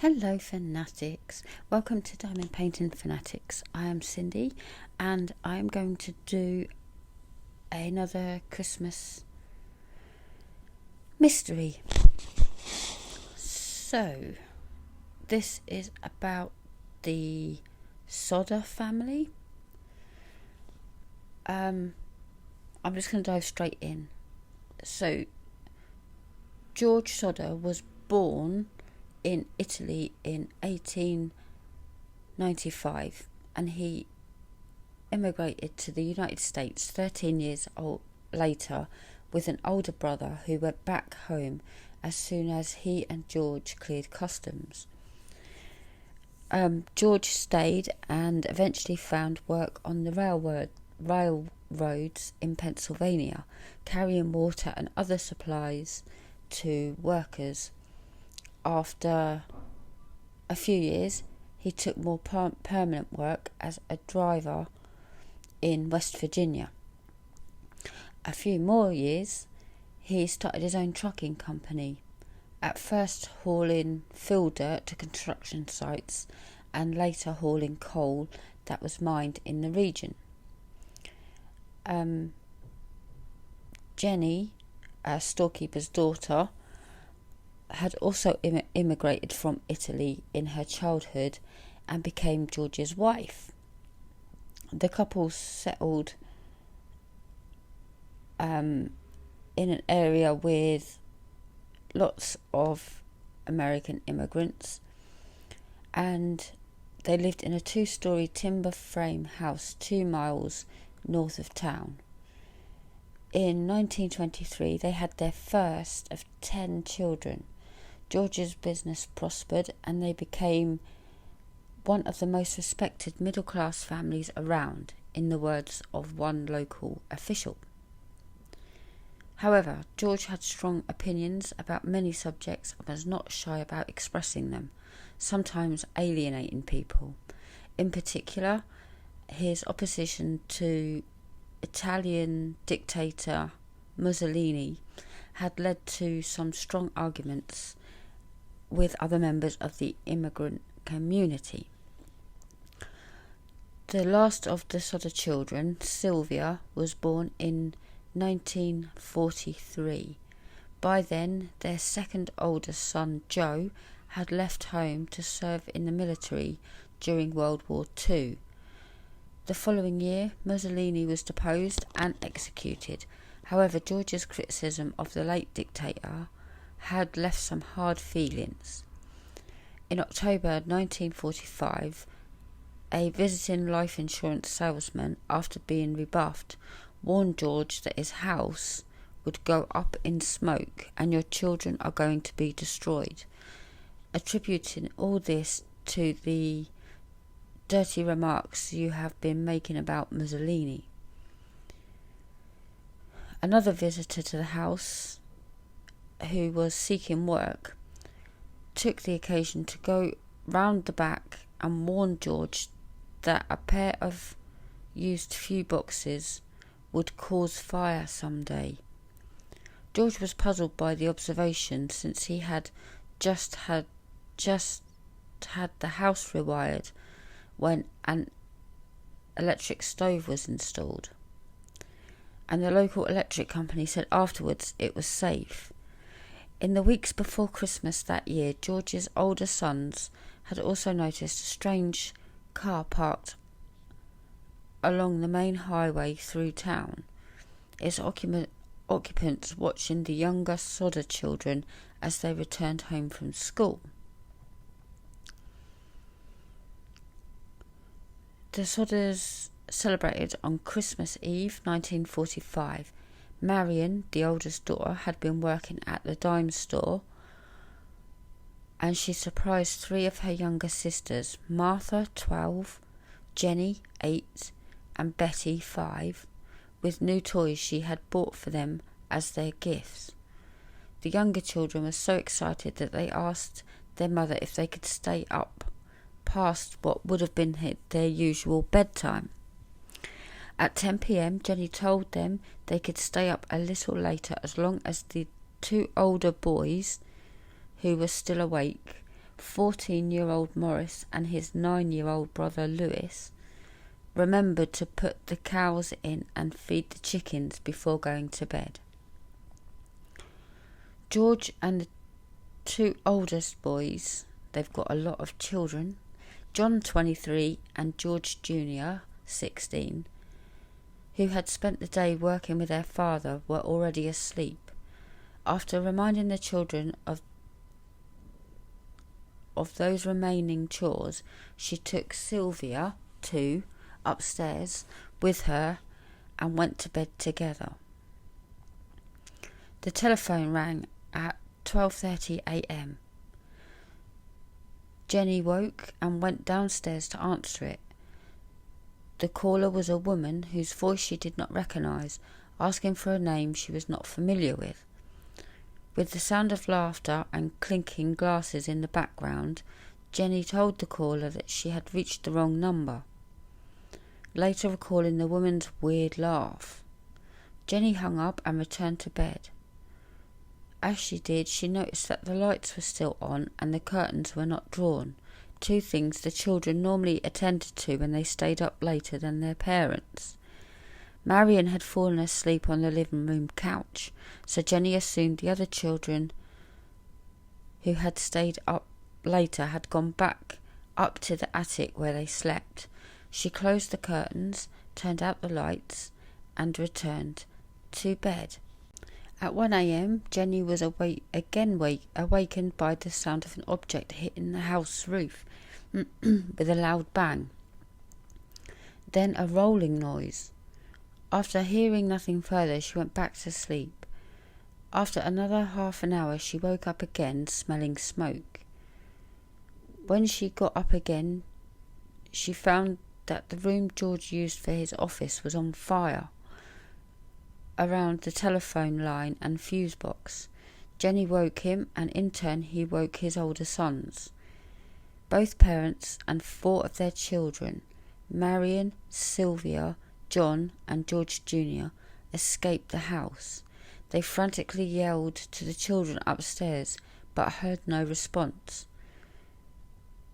Hello fanatics, welcome to Diamond Painting Fanatics. I am Cindy and I am going to do another Christmas mystery. So this is about the Sodder family. I'm just going to dive straight in. So George Sodder was born in Italy in 1895 and he immigrated to the United States 13 years later with an older brother who went back home as soon as he and George cleared customs. George stayed and eventually found work on the railroads in Pennsylvania, carrying water and other supplies to workers. After a few years, he took more permanent work as a driver in West Virginia. A few more years, he started his own trucking company, at first hauling fill dirt to construction sites and later hauling coal that was mined in the region. Jenny, a storekeeper's daughter, had also immigrated from Italy in her childhood and became George's wife. The couple settled in an area with lots of American immigrants, and they lived in a 2-story timber frame house 2 miles north of town. In 1923 they had their first of 10 children. George's business prospered and they became one of the most respected middle-class families around, in the words of one local official. However, George had strong opinions about many subjects and was not shy about expressing them, sometimes alienating people. In particular, his opposition to Italian dictator Mussolini had led to some strong arguments with other members of the immigrant community. The last of the Sodder children, Sylvia, was born in 1943. By then, their second oldest son, Joe, had left home to serve in the military during World War II. The following year, Mussolini was deposed and executed. However, George's criticism of the late dictator had left some hard feelings. In October 1945, a visiting life insurance salesman, after being rebuffed, warned George that his house would go up in smoke and your children are going to be destroyed, attributing all this to the dirty remarks you have been making about Mussolini. Another visitor to the house, who was seeking work, took the occasion to go round the back and warn George that a pair of used fuse boxes would cause fire someday. George was puzzled by the observation, since he had just had the house rewired when an electric stove was installed, and the local electric company said afterwards it was safe. In the weeks before Christmas that year, George's older sons had also noticed a strange car parked along the main highway through town, its occupants watching the younger Sodder children as they returned home from school. The Sodders celebrated on Christmas Eve 1945. Marion, the oldest daughter, had been working at the dime store, and she surprised 3 of her younger sisters, Martha, 12, Jenny, 8, and Betty, 5, with new toys she had bought for them as their gifts. The younger children were so excited that they asked their mother if they could stay up past what would have been their usual bedtime. At 10 p.m, Jenny told them they could stay up a little later as long as the 2 older boys, who were still awake, 14-year-old Morris and his 9-year-old brother Lewis remembered to put the cows in and feed the chickens before going to bed. George and the two oldest boys, they've got a lot of children, John 23 and George Jr. 16, who had spent the day working with their father, were already asleep. After reminding the children of those remaining chores, she took Sylvia, 2, upstairs with her and went to bed together. The telephone rang at 12:30 a.m. Jenny woke and went downstairs to answer it. The caller was a woman whose voice she did not recognise, asking for a name she was not familiar with. With the sound of laughter and clinking glasses in the background, Jenny told the caller that she had reached the wrong number, later recalling the woman's weird laugh. Jenny hung up and returned to bed. As she did, she noticed that the lights were still on and the curtains were not drawn, 2 things the children normally attended to when they stayed up later than their parents. Marion had fallen asleep on the living room couch, so Jenny assumed the other children who had stayed up later had gone back up to the attic where they slept. She closed the curtains, turned out the lights, and returned to bed. At 1 a.m, Jenny was awakened by the sound of an object hitting the house roof with a loud bang. Then a rolling noise. After hearing nothing further, she went back to sleep. After another half an hour, she woke up again, smelling smoke. When she got up again, she found that the room George used for his office was on fire around the telephone line and fuse box. Jenny woke him, and in turn he woke his older sons. Both parents and 4 of their children, Marion, Sylvia, John and George Jr., escaped the house. They frantically yelled to the children upstairs, but heard no response.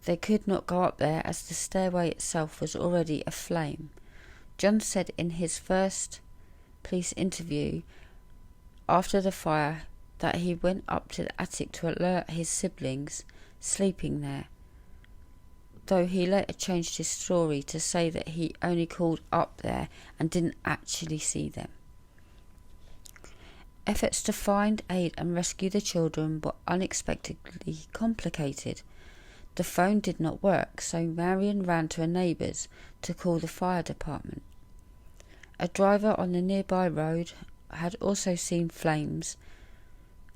They could not go up there as the stairway itself was already aflame. John said in his first police interview after the fire that he went up to the attic to alert his siblings sleeping there, though he later changed his story to say that he only called up there and didn't actually see them. Efforts to find, aid and rescue the children were unexpectedly complicated. The phone did not work, so Marion ran to a neighbour's to call the fire department. A driver on the nearby road had also seen flames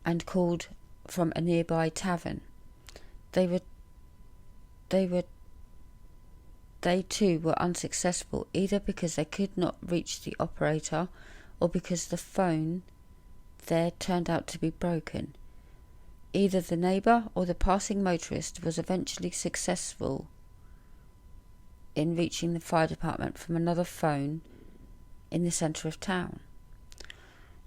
and called from a nearby tavern. They too were unsuccessful, either because they could not reach the operator or because the phone there turned out to be broken. Either the neighbour or the passing motorist was eventually successful in reaching the fire department from another phone in the centre of town.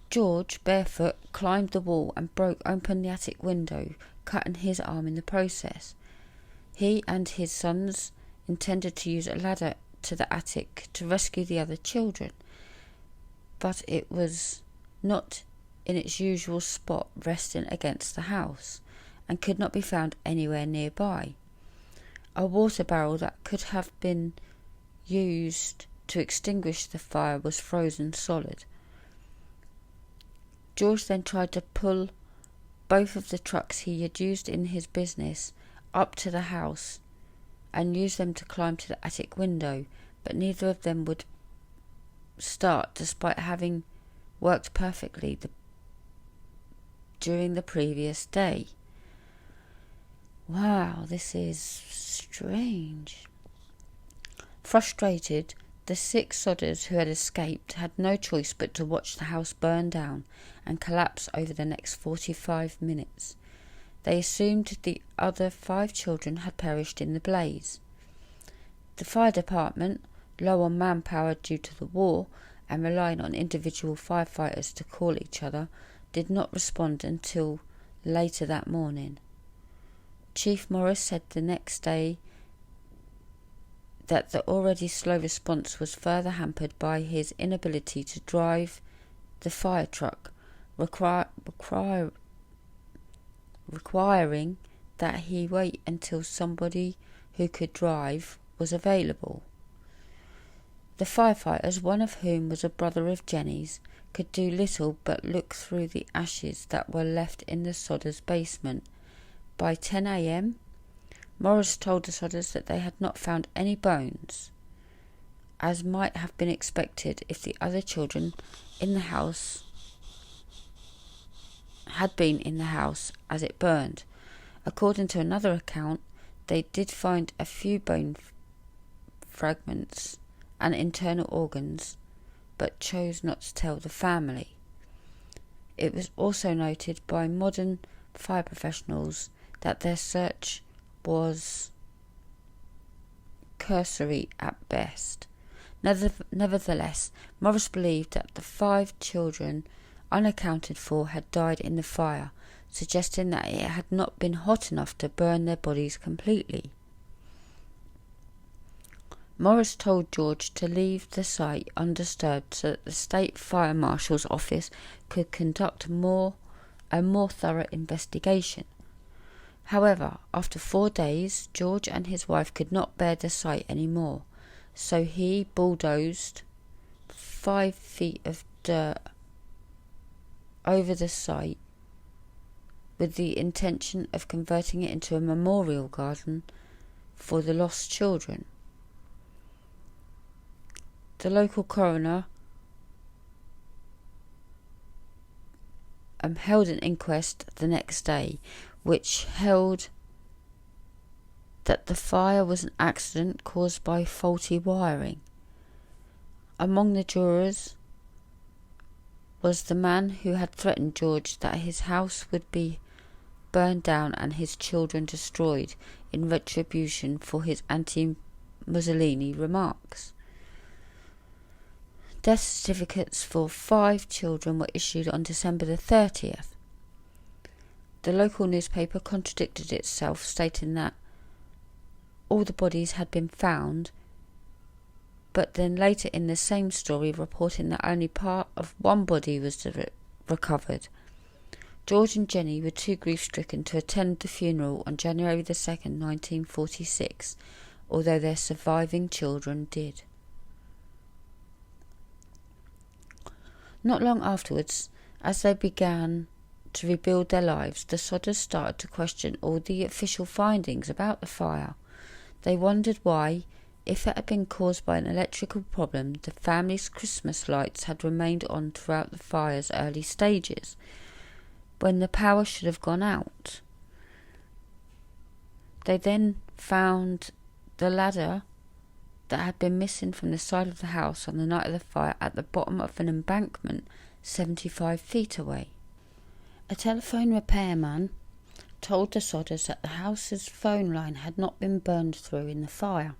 George, barefoot, climbed the wall and broke open the attic window, cutting his arm in the process. He and his sons intended to use a ladder to the attic to rescue the other children, but it was not in its usual spot, resting against the house, and could not be found anywhere nearby. A water barrel that could have been used to extinguish the fire was frozen solid. George then tried to pull both of the trucks he had used in his business up to the house and use them to climb to the attic window, but neither of them would start despite having worked perfectly during the previous day. Wow, this is strange. Frustrated, the 6 Sodders who had escaped had no choice but to watch the house burn down and collapse over the next 45 minutes. They assumed the other 5 children had perished in the blaze. The fire department, low on manpower due to the war and relying on individual firefighters to call each other, did not respond until later that morning. Chief Morris said the next day that the already slow response was further hampered by his inability to drive the fire truck, requiring that he wait until somebody who could drive was available. The firefighters, one of whom was a brother of Jenny's, could do little but look through the ashes that were left in the Sodders' basement. By 10 a.m, Morris told the Sodders that they had not found any bones, as might have been expected if the other children in the house had been in the house as it burned. According to another account, they did find a few bone fragments and internal organs, but chose not to tell the family. It was also noted by modern fire professionals that their search was cursory at best. Nevertheless, Morris believed that the 5 children unaccounted for had died in the fire, suggesting that it had not been hot enough to burn their bodies completely. Morris told George to leave the site undisturbed so that the State Fire Marshal's office could conduct a more thorough investigation. However, after 4 days, George and his wife could not bear the sight any more, so he bulldozed 5 feet of dirt over the site with the intention of converting it into a memorial garden for the lost children. The local coroner held an inquest the next day, which held that the fire was an accident caused by faulty wiring. Among the jurors was the man who had threatened George that his house would be burned down and his children destroyed in retribution for his anti-Mussolini remarks. Death certificates for 5 children were issued on December the 30th. The local newspaper contradicted itself, stating that all the bodies had been found, but then later in the same story reporting that only part of one body was recovered. George and Jenny were too grief-stricken to attend the funeral on January the 2nd, 1946, although their surviving children did. Not long afterwards, as they began to rebuild their lives, the Sodders started to question all the official findings about the fire. They wondered why, if it had been caused by an electrical problem, the family's Christmas lights had remained on throughout the fire's early stages, when the power should have gone out. They then found the ladder that had been missing from the side of the house on the night of the fire at the bottom of an embankment 75 feet away. A telephone repairman told the Sodders that the house's phone line had not been burned through in the fire,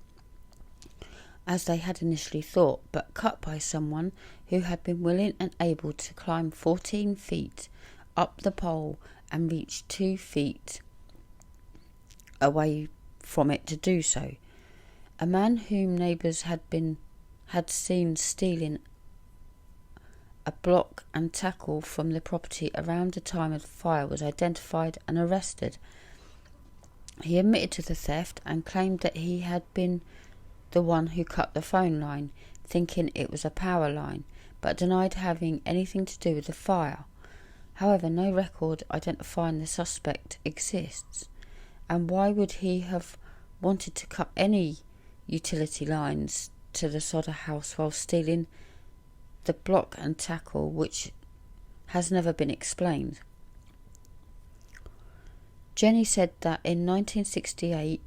as they had initially thought, but cut by someone who had been willing and able to climb 14 feet up the pole and reach 2 feet away from it to do so. A man whom neighbours had seen stealing a block and tackle from the property around the time of the fire was identified and arrested. He admitted to the theft and claimed that he had been the one who cut the phone line, thinking it was a power line, but denied having anything to do with the fire. However, no record identifying the suspect exists, and why would he have wanted to cut any utility lines to the Sodder house while stealing the block and tackle, which has never been explained. Jenny said that in 1968,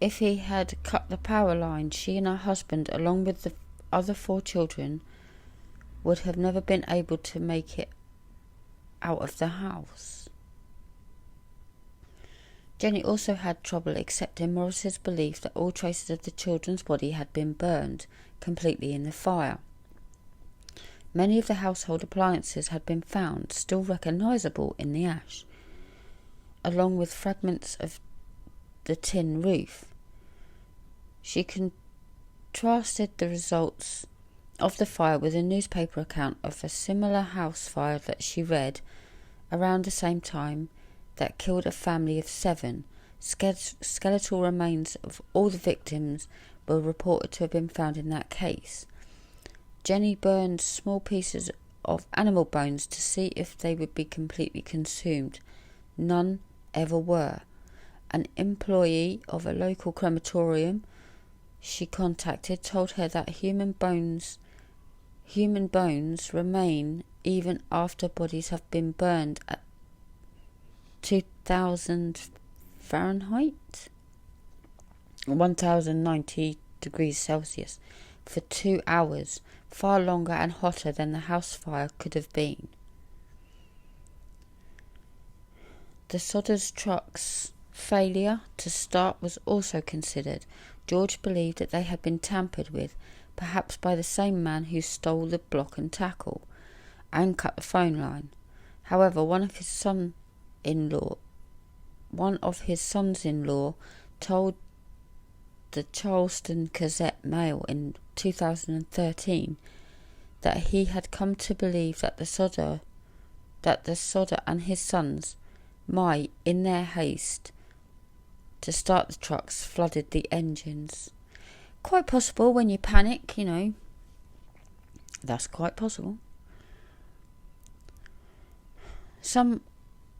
if he had cut the power line, she and her husband, along with the other 4 children, would have never been able to make it out of the house. Jenny also had trouble accepting Morris's belief that all traces of the children's body had been burned completely in the fire. Many of the household appliances had been found, still recognisable in the ash. along with fragments of the tin roof. She contrasted the results of the fire with a newspaper account of a similar house fire that she read around the same time that killed a family of 7. Skeletal remains of all the victims were reported to have been found in that case. Jenny burned small pieces of animal bones to see if they would be completely consumed. None ever were. An employee of a local crematorium she contacted told her that human bones remain even after bodies have been burned at 2000 Fahrenheit, 1090 degrees Celsius, for 2 hours, far longer and hotter than the house fire could have been. The Sodder's truck's failure to start was also considered. George believed that they had been tampered with, perhaps by the same man who stole the block and tackle and cut the phone line. However, one of his sons-in-law told the Charleston Gazette-Mail in 2013 that he had come to believe that the Sodder and his sons might, in their haste to start the trucks, flooded the engines. Quite possible when you panic, That's quite possible. Some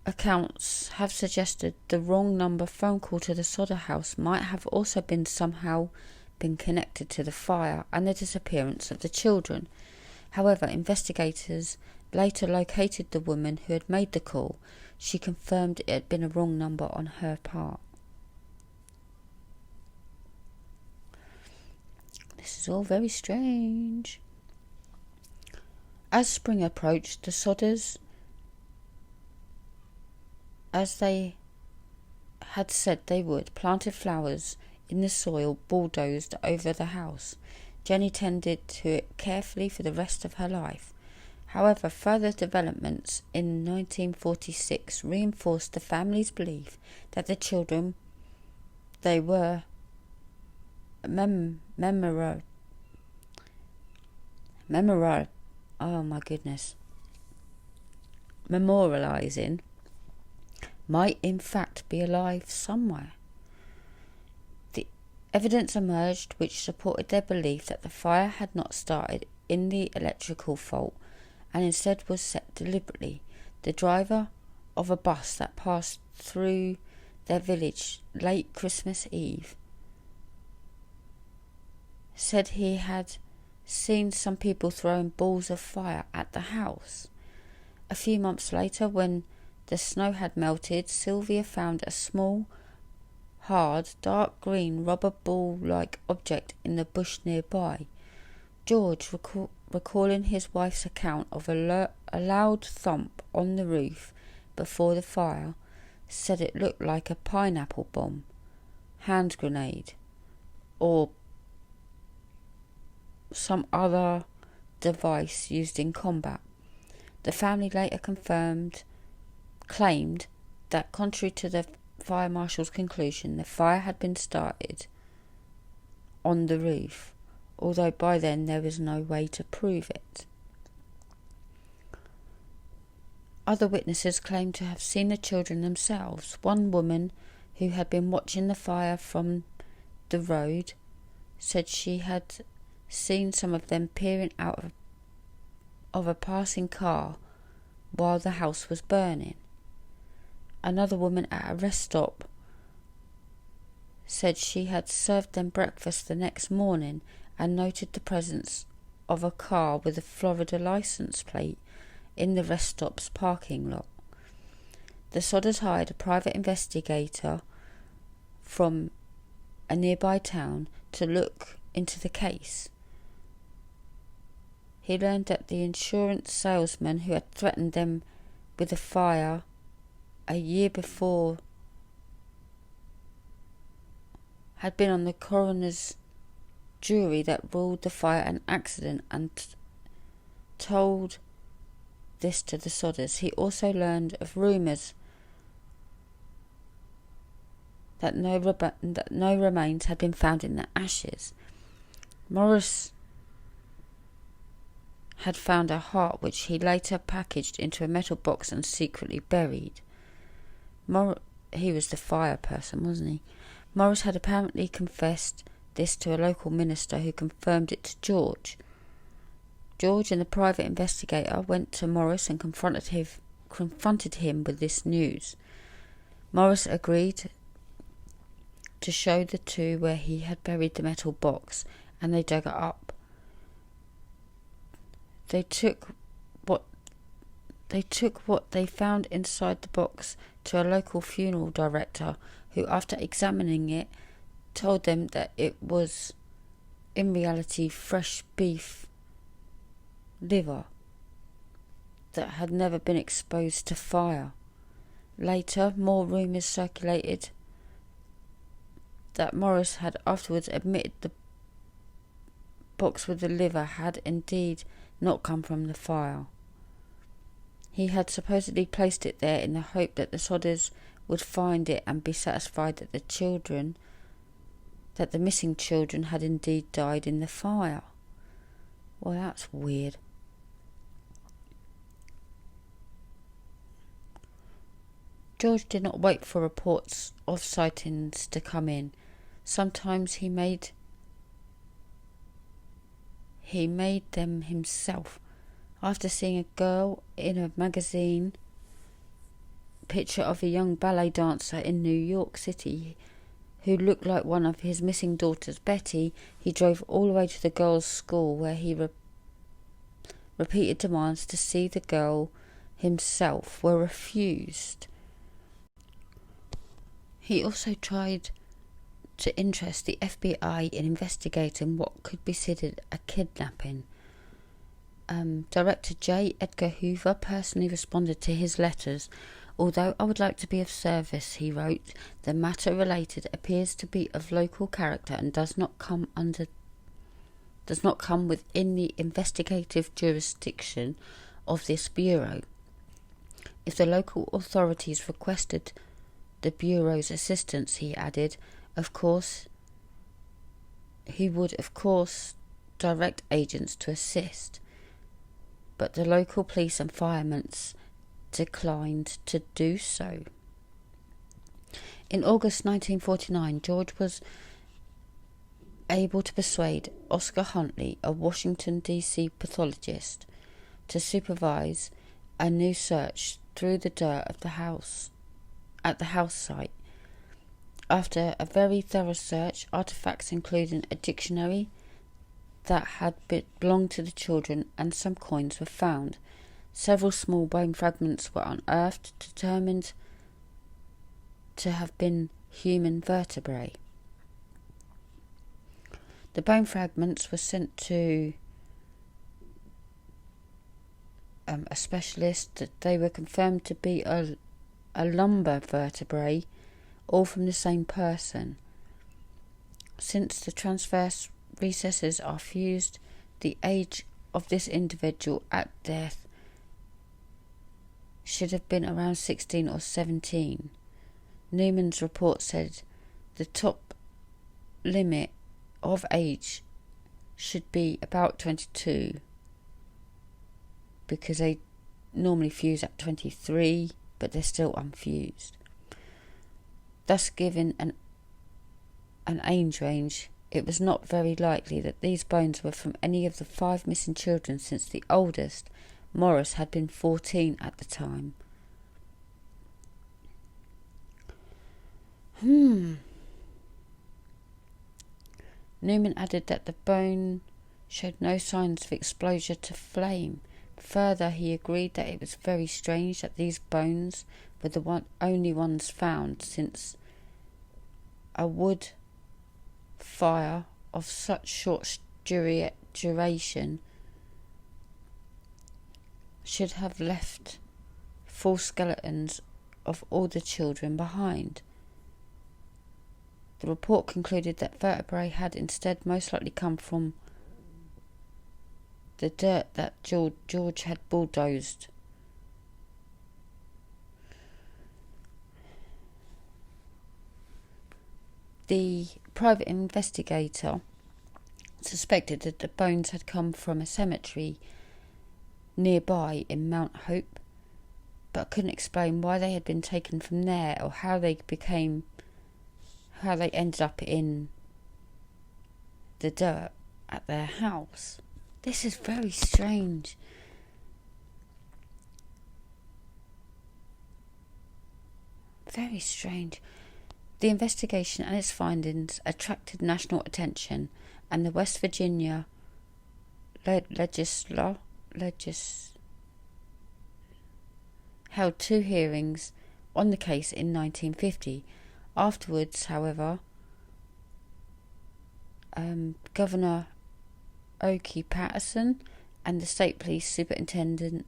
accounts have suggested the wrong number phone call to the Sodder house might have also somehow been connected to the fire and the disappearance of the children. However, investigators later located the woman who had made the call. She confirmed it had been a wrong number on her part. This is all very strange. As spring approached, the Sodders, as they had said they would, planted flowers in the soil bulldozed over the house. Jenny tended to it carefully for the rest of her life. However, further developments in 1946 reinforced the family's belief that the children they were memorializing might in fact be alive somewhere. The evidence emerged which supported their belief that the fire had not started in the electrical fault and instead was set deliberately. The driver of a bus that passed through their village late Christmas Eve said he had seen some people throwing balls of fire at the house. A few months later, when the snow had melted, Sylvia found a small, hard, dark green rubber ball-like object in the bush nearby. George, recalling his wife's account of a loud thump on the roof before the fire, said it looked like a pineapple bomb, hand grenade, or some other device used in combat. The family later claimed that, contrary to the fire marshal's conclusion, the fire had been started on the roof, although by then there was no way to prove it. Other witnesses claimed to have seen the children themselves. One woman who had been watching the fire from the road said she had seen some of them peering out of a passing car while the house was burning. Another woman at a rest stop said she had served them breakfast the next morning and noted the presence of a car with a Florida license plate in the rest stop's parking lot. The Sodders hired a private investigator from a nearby town to look into the case. He learned that the insurance salesman who had threatened them with a fire a year before had been on the coroner's jury that ruled the fire an accident and told this to the Sodders. He also learned of rumours that no remains had been found in the ashes. Morris had found a heart which he later packaged into a metal box and secretly buried. He was the fire person, wasn't he? Morris had apparently confessed this to a local minister who confirmed it to George. George and the private investigator went to Morris and confronted him with this news. Morris agreed to show the two where he had buried the metal box, and they dug it up. They took what they found inside the box to a local funeral director, who, after examining it, told them that it was in reality fresh beef liver that had never been exposed to fire. Later, more rumours circulated that Morris had afterwards admitted the box with the liver had indeed not come from the fire. He had supposedly placed it there in the hope that the Sodders would find it and be satisfied that the missing children had indeed died in the fire. Well, that's weird. George did not wait for reports of sightings to come in. Sometimes he made them himself. After seeing a girl in a magazine picture of a young ballet dancer in New York City who looked like one of his missing daughters, Betty, he drove all the way to the girls' school, where he repeated demands to see the girl himself were refused. He also tried to interest the FBI in investigating what could be considered a kidnapping. Director J. Edgar Hoover personally responded to his letters. Although I would like to be of service, he wrote, the matter related appears to be of local character and does not come within the investigative jurisdiction of this bureau. If the local authorities requested the bureau's assistance, he added, he would of course direct agents to assist, but the local police and firemen declined to do so. In August 1949, George was able to persuade Oscar Huntley, a Washington, D.C. pathologist, to supervise a new search through the dirt of the house at the house site. After a very thorough search, artifacts including a dictionary that had belonged to the children and some coins were found. Several small bone fragments were unearthed, determined to have been human vertebrae. The bone fragments were sent to a specialist. That they were confirmed to be a lumbar vertebrae, all from the same person. Since the transverse recesses are fused, the age of this individual at death should have been around 16 or 17. Newman's report said the top limit of age should be about 22, because they normally fuse at 23, but they're still unfused. Thus, given an age range, it was not very likely that these bones were from any of the 5 missing children, since the oldest, Morris, had been 14 at the time. Newman added that the bone showed no signs of exposure to flame. Further, he agreed that it was very strange that these bones were the only ones found, since a wood fire of such short duration should have left full skeletons of all the children behind. The report concluded that vertebrae had instead most likely come from the dirt that George had bulldozed. The private investigator suspected that the bones had come from a cemetery nearby in Mount Hope, but couldn't explain why they had been taken from there or how they ended up in the dirt at their house. This is very strange. Very strange. The investigation and its findings attracted national attention, and the West Virginia legislature held 2 hearings on the case in 1950. Afterwards, however, Governor Oakey Patterson and the state police superintendent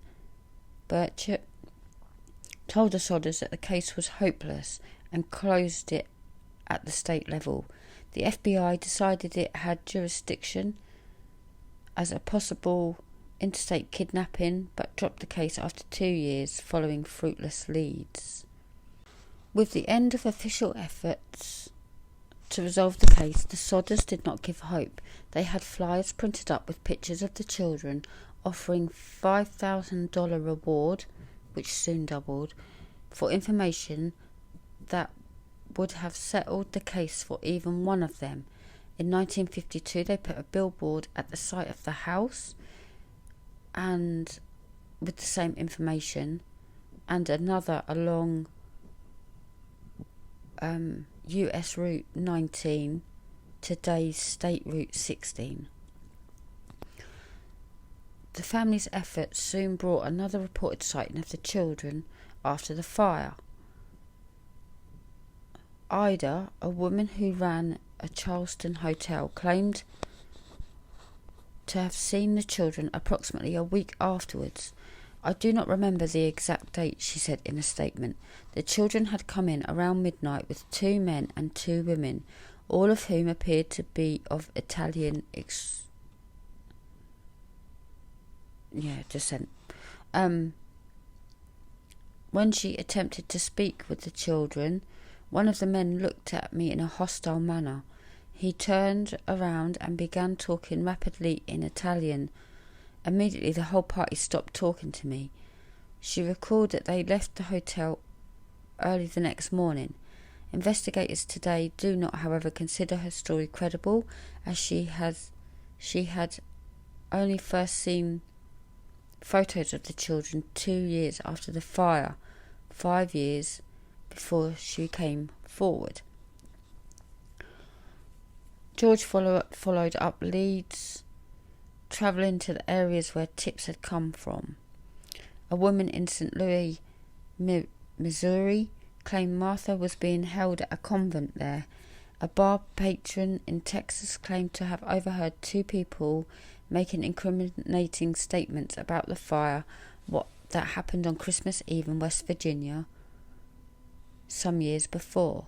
Burchett told the Sodders that the case was hopeless and closed it at the state level. The FBI decided it had jurisdiction as a possible interstate kidnapping, but dropped the case after 2 years following fruitless leads. With the end of official efforts to resolve the case, the Sodders did not give hope. They had flyers printed up with pictures of the children, offering $5,000 reward, which soon doubled, for information that would have settled the case for even one of them. In 1952, they put a billboard at the site of the house and with the same information, and another along US Route 19, today's State Route 16. The family's efforts soon brought another reported sighting of the children after the fire. Ida, a woman who ran a Charleston hotel, claimed to have seen the children approximately a week afterwards. "I do not remember the exact date," she said in a statement. "The children had come in around midnight with 2 men and 2 women, all of whom appeared to be of Italian descent. When she attempted to speak with the children, one of the men looked at me in a hostile manner. He turned around and began talking rapidly in Italian. Immediately the whole party stopped talking to me." She recalled that they left the hotel early the next morning. Investigators today do not, however, consider her story credible, as she had only first seen photos of the children 2 years after the fire, 5 years before she came forward. George followed up leads, travelling to the areas where tips had come from. A woman in St. Louis, Missouri, claimed Martha was being held at a convent there. A bar patron in Texas claimed to have overheard 2 people making incriminating statements about the fire that happened on Christmas Eve in West Virginia some years before.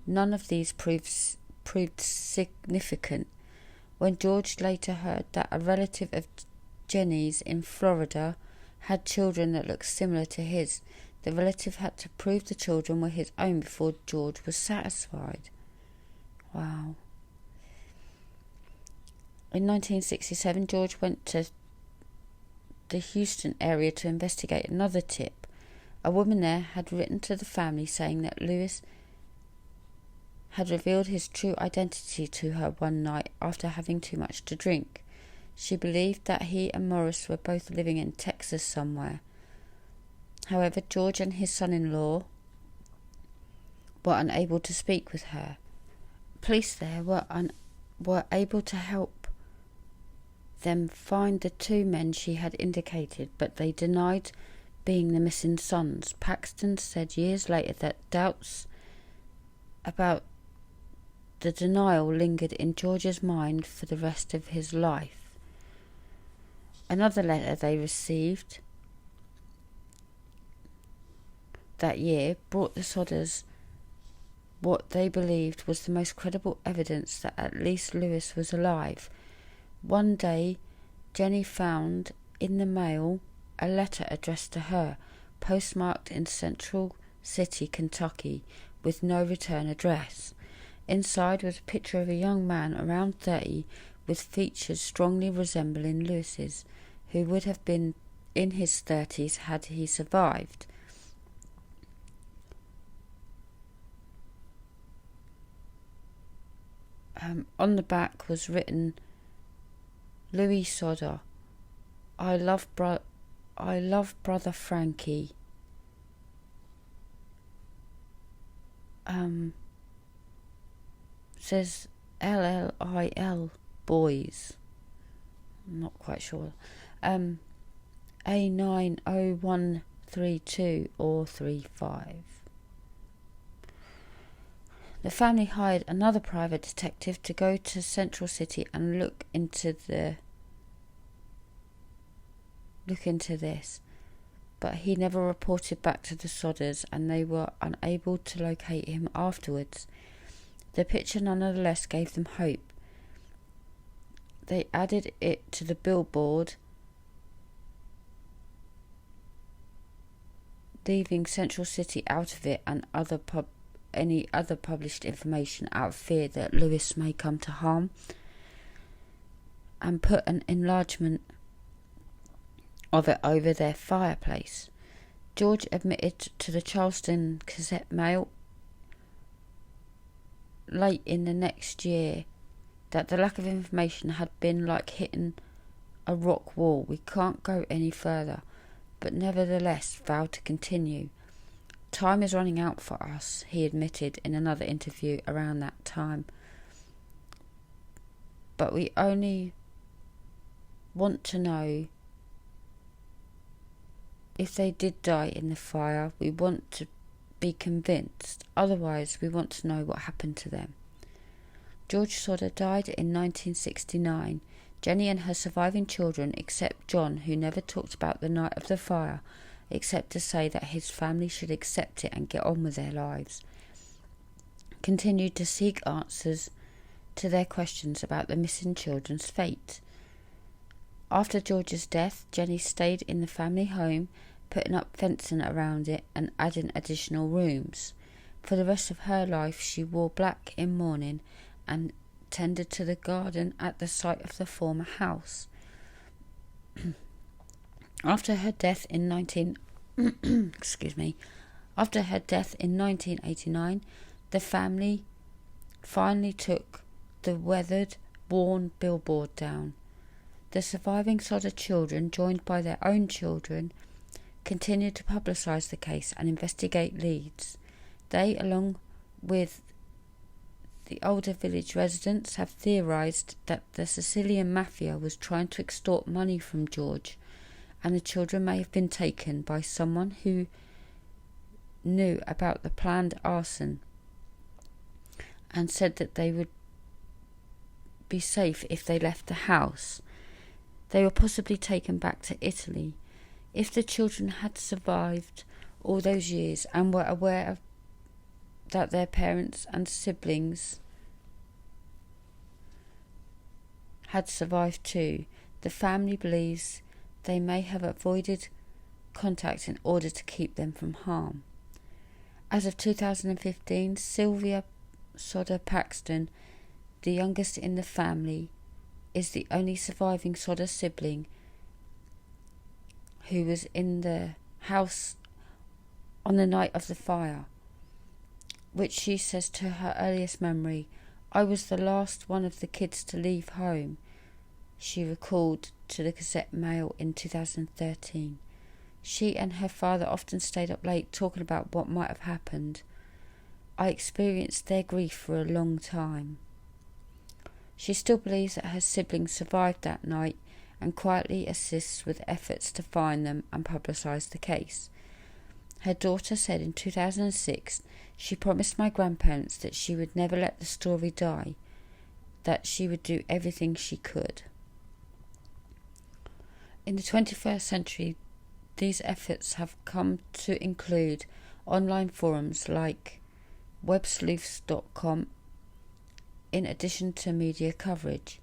None of these proved significant. When George later heard that a relative of Jenny's in Florida had children that looked similar to his, the relative had to prove the children were his own before George was satisfied. Wow. In 1967, George went to the Houston area to investigate another tip. A woman there had written to the family saying that Lewis had revealed his true identity to her one night after having too much to drink. She believed that he and Morris were both living in Texas somewhere. However, George and his son-in-law were unable to speak with her. Police there were able to help them find the 2 men she had indicated, but they denied being the missing sons. Paxton said years later that doubts about the denial lingered in George's mind for the rest of his life. Another letter they received that year brought the Sodders what they believed was the most credible evidence that at least Lewis was alive. One day, Jenny found in the mail a letter addressed to her, postmarked in Central City, Kentucky, with no return address. Inside was a picture of a young man around 30 with features strongly resembling Lewis's, who would have been in his 30s had he survived. On the back was written, Louis Sodder, I love brother Frankie. Says LLIL boys. I'm not quite sure. A90132 or 35. The family hired another private detective to go to Central City and look into this, but he never reported back to the Sodders, and they were unable to locate him afterwards. The picture nonetheless gave them hope. They added it to the billboard, leaving Central City out of it and any other published information out of fear that Lewis may come to harm, and put an enlargement of it over their fireplace. George admitted to the Charleston Gazette-Mail late in the next year that the lack of information had been like hitting a rock wall. We can't go any further, but nevertheless vowed to continue. Time is running out for us, he admitted in another interview around that time. But we only want to know if they did die in the fire. We want to be convinced. Otherwise, we want to know what happened to them. George Sodder died in 1969. Jenny and her surviving children, except John, who never talked about the night of the fire, except to say that his family should accept it and get on with their lives, continued to seek answers to their questions about the missing children's fate. After George's death, Jenny stayed in the family home, putting up fencing around it and adding additional rooms. For the rest of her life, she wore black in mourning and tended to the garden at the site of the former house. After her death in 1989, the family finally took the weathered, worn billboard down. The surviving Sodder children, joined by their own children, continued to publicise the case and investigate leads. They, along with the older village residents, have theorised that the Sicilian mafia was trying to extort money from George, and the children may have been taken by someone who knew about the planned arson and said that they would be safe if they left the house. They were possibly taken back to Italy. If the children had survived all those years and were aware that their parents and siblings had survived too, the family believes they may have avoided contact in order to keep them from harm. As of 2015, Sylvia Sodder Paxton, the youngest in the family, is the only surviving Sodder sibling who was in the house on the night of the fire, which she says to her earliest memory, I was the last one of the kids to leave home, she recalled to the Gazette-Mail in 2013. She and her father often stayed up late talking about what might have happened. I experienced their grief for a long time. She still believes that her siblings survived that night and quietly assists with efforts to find them and publicise the case. Her daughter said in 2006 she promised my grandparents that she would never let the story die, that she would do everything she could. In the 21st century, these efforts have come to include online forums like websleuths.com, in addition to media coverage.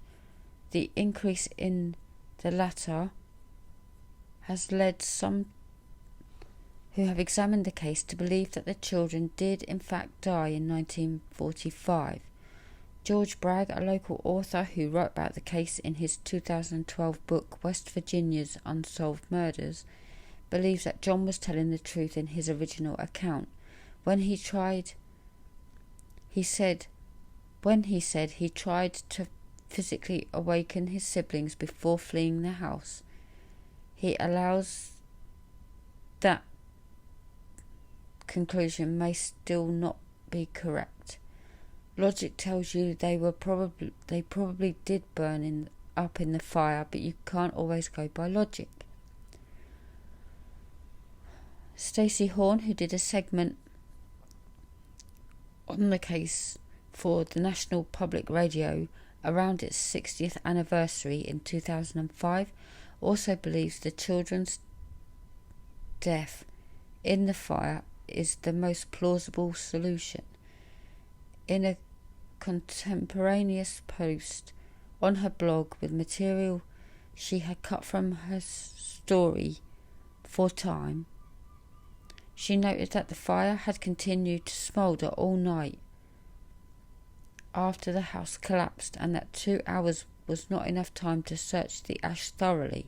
The increase in the latter has led some who have examined the case to believe that the children did in fact die in 1945. George Bragg, a local author who wrote about the case in his 2012 book West Virginia's Unsolved Murders, believes that John was telling the truth in his original account when he said he tried to physically awaken his siblings before fleeing the house. He allows that conclusion may still not be correct. Logic tells you they probably did burn up in the fire, but you can't always go by logic. Stacey Horn, who did a segment on the case for the National Public Radio around its 60th anniversary in 2005, also believes the children's death in the fire is the most plausible solution. In a contemporaneous post on her blog with material she had cut from her story for Time, she noted that the fire had continued to smoulder all night after the house collapsed, and that 2 hours was not enough time to search the ash thoroughly.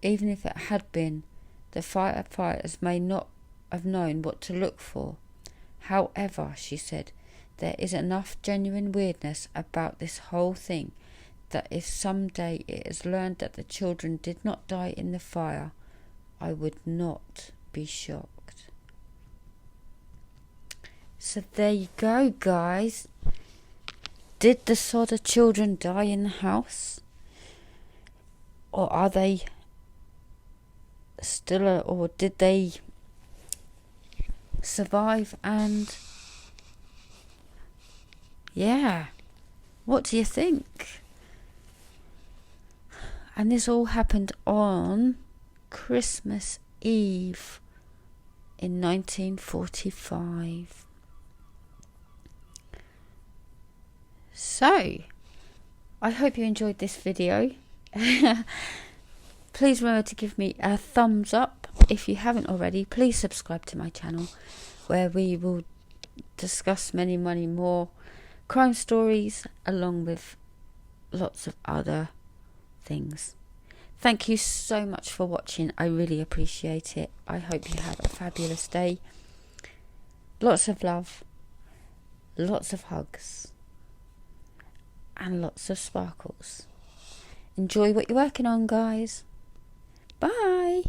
Even if it had been, the firefighters may not have known what to look for. However, she said, there is enough genuine weirdness about this whole thing that if someday it is learned that the children did not die in the fire, I would not be shocked. So there you go, guys. Did the Sodder children die in the house? Or are they still, or did they survive? And yeah, what do you think? And this all happened on Christmas Eve in 1945. So, I hope you enjoyed this video. Please remember to give me a thumbs up. If you haven't already, please subscribe to my channel, where we will discuss many more crime stories along with lots of other things. Thank you so much for watching. I really appreciate it. I hope you have a fabulous day. Lots of love, lots of hugs, and lots of sparkles. Enjoy what you're working on, guys. Bye.